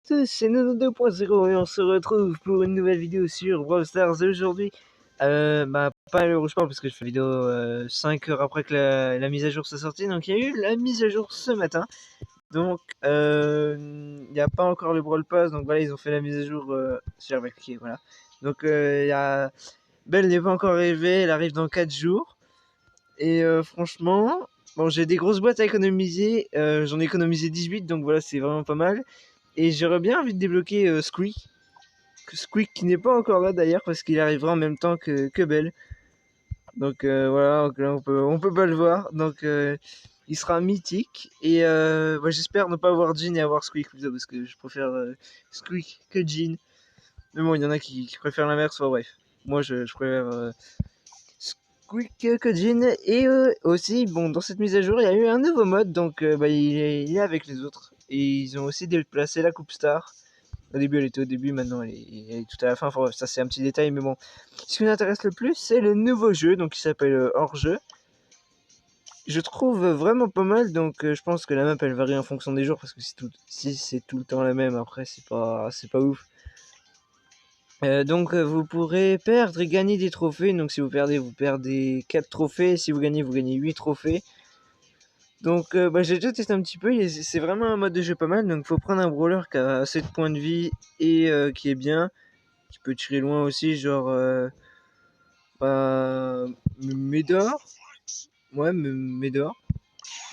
tous, c'est Nono 2.0 et on se retrouve pour une nouvelle vidéo sur Brawl Stars aujourd'hui. Pas à l'heure où je parle parce que je fais une vidéo 5 heures après que la mise à jour soit sortie. Donc il y a eu la mise à jour ce matin. Donc il n'y a pas encore le Brawl Pass. Donc voilà, ils ont fait la mise à jour. Si j'arrive à cliquer, voilà. Donc Belle n'est pas encore arrivée, elle arrive dans 4 jours. Et franchement, bon, j'ai des grosses boîtes à économiser. J'en ai économisé 18, donc voilà, c'est vraiment pas mal. Et j'aurais bien envie de débloquer Squeak. Squeak qui n'est pas encore là d'ailleurs parce qu'il arrivera en même temps que Belle. Donc voilà, donc là on peut pas le voir. Donc il sera mythique. Et j'espère ne pas avoir Jean et avoir Squeak plutôt parce que je préfère Squeak que Jean. Mais bon, il y en a qui préfèrent l'inverse. Enfin, bref, moi je préfère Squeak que Jean. Et aussi, bon, dans cette mise à jour, il y a eu un nouveau mode. Donc il est avec les autres. Et ils ont aussi déplacé la Coupe Star. Au début, elle était au début, maintenant elle est tout à la fin. Enfin, ça, c'est un petit détail, mais bon. Ce qui m'intéresse le plus, c'est le nouveau jeu, donc qui s'appelle Hors-jeu. Je trouve vraiment pas mal, donc je pense que la map elle varie en fonction des jours, parce que si c'est tout le temps la même, après c'est pas ouf. Donc vous pourrez perdre et gagner des trophées. Donc si vous perdez 4 trophées. Si vous gagnez 8 trophées. Donc j'ai déjà testé un petit peu, c'est vraiment un mode de jeu pas mal. Donc faut prendre un brawler qui a 7 points de vie et qui est bien, qui peut tirer loin aussi, genre Médor. Ouais, Médor.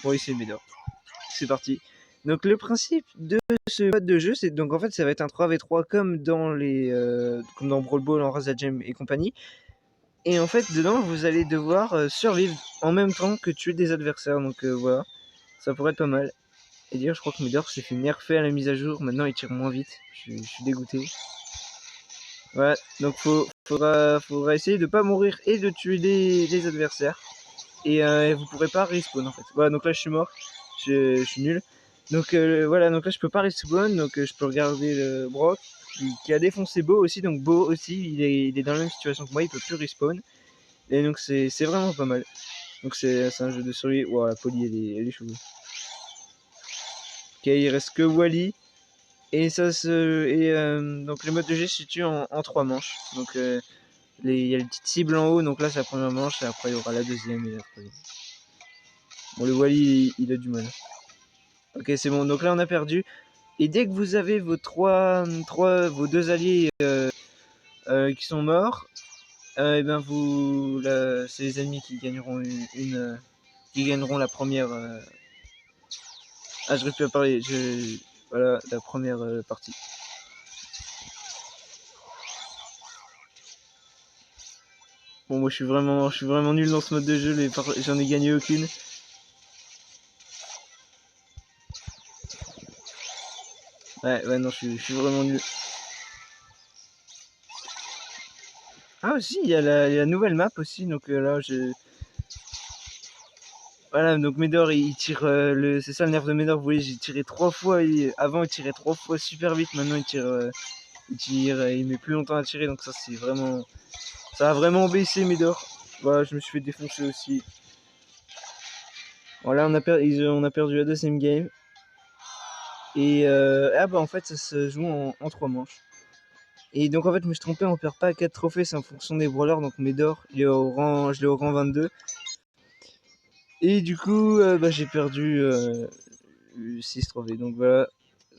Oui, c'est Médor. C'est parti. Donc le principe de ce mode de jeu, c'est donc en fait ça va être un 3v3 comme dans Brawl Ball, en Raza Gem et compagnie. Et en fait dedans vous allez devoir survivre en même temps que tuer des adversaires. Donc voilà, ça pourrait être pas mal. Et d'ailleurs je crois que Médor s'est fait nerfer à la mise à jour. Maintenant il tire moins vite. Je suis dégoûté. Ouais, donc faudra essayer de pas mourir et de tuer les adversaires. Et vous pourrez pas respawn en fait. Voilà, donc là je suis mort, je suis nul. Donc voilà, donc là je peux pas respawn, donc je peux regarder le Brock qui a défoncé Beau aussi. Donc Beau aussi, il est dans la même situation que moi, il peut plus respawn. Et donc c'est vraiment pas mal. Donc c'est un jeu de survie. Wow, la Polly elle est chou. Ok, il reste que Wally. Et donc le mode de jeu se situe en 3 manches. Donc il y a les petites cibles en haut, donc là c'est la première manche, et après il y aura la deuxième et la troisième. Bon, le Wally il a du mal. Ok, c'est bon, donc là on a perdu. Et dès que vous avez vos vos deux alliés qui sont morts, et ben c'est les ennemis qui gagneront qui gagneront la première. Ah, j'aurais pu parler. Voilà la première partie. Bon, moi je suis vraiment nul dans ce mode de jeu. J'en ai gagné aucune. Ouais, non, je suis vraiment nul. Ah aussi, il y a la nouvelle map aussi, donc là voilà, donc Médor il tire c'est ça le nerf de Médor, vous voyez, j'ai tiré 3 fois, avant il tirait 3 fois super vite, maintenant il met plus longtemps à tirer, donc ça a vraiment baissé Médor. Voilà, je me suis fait défoncer aussi. Voilà, on a perdu la deuxième game. Et en fait ça se joue en 3 manches. Et donc en fait je me suis trompé, on perd pas 4 trophées, c'est en fonction des brawlers, donc Médor je l'ai au rang 22. Et du coup j'ai perdu 6 trophées, donc voilà.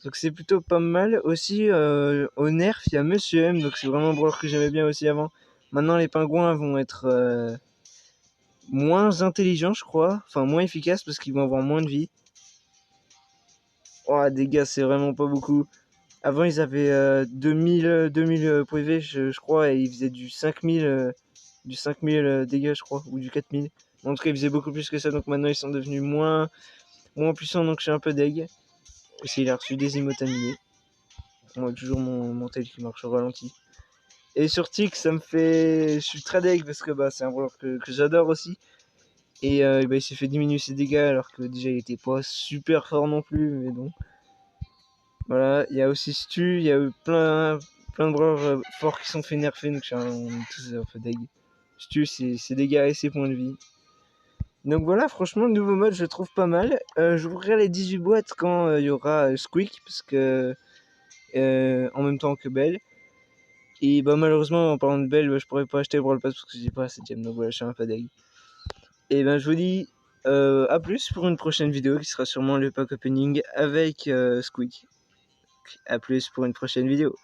Donc c'est plutôt pas mal. Aussi au nerf il y a Monsieur M, donc c'est vraiment un brawler que j'aimais bien aussi avant. Maintenant les pingouins vont être moins intelligents je crois, enfin moins efficaces parce qu'ils vont avoir moins de vie. Oh, dégâts c'est vraiment pas beaucoup. Avant ils avaient 2000 PV je crois, et ils faisaient du 5000 dégâts je crois, ou du 4000. En tout cas ils faisaient beaucoup plus que ça, donc maintenant ils sont devenus moins puissants, donc je suis un peu deg. Aussi il a reçu des emotes animés. Moi toujours mon tel qui marche au ralenti. Et sur Tick ça me fait... Je suis très deg parce que c'est un brawler que j'adore aussi. Et il s'est fait diminuer ses dégâts alors que déjà il était pas super fort non plus, mais bon. Voilà, il y a aussi Stu, il y a eu plein de brawlers forts qui sont fait nerfer, donc on est tous un peu deg. Stu, ses dégâts et ses points de vie. Donc voilà, franchement, le nouveau mode, je le trouve pas mal. J'ouvrirai les 18 boîtes quand il y aura Squeak, parce que en même temps que Belle. Et bah malheureusement en parlant de Belle, bah, je pourrais pas acheter le Brawl Pass parce que j'ai pas la 7ème, donc voilà, je suis un peu deg. Et ben je vous dis à plus pour une prochaine vidéo qui sera sûrement le pack opening avec Squeak. A plus pour une prochaine vidéo.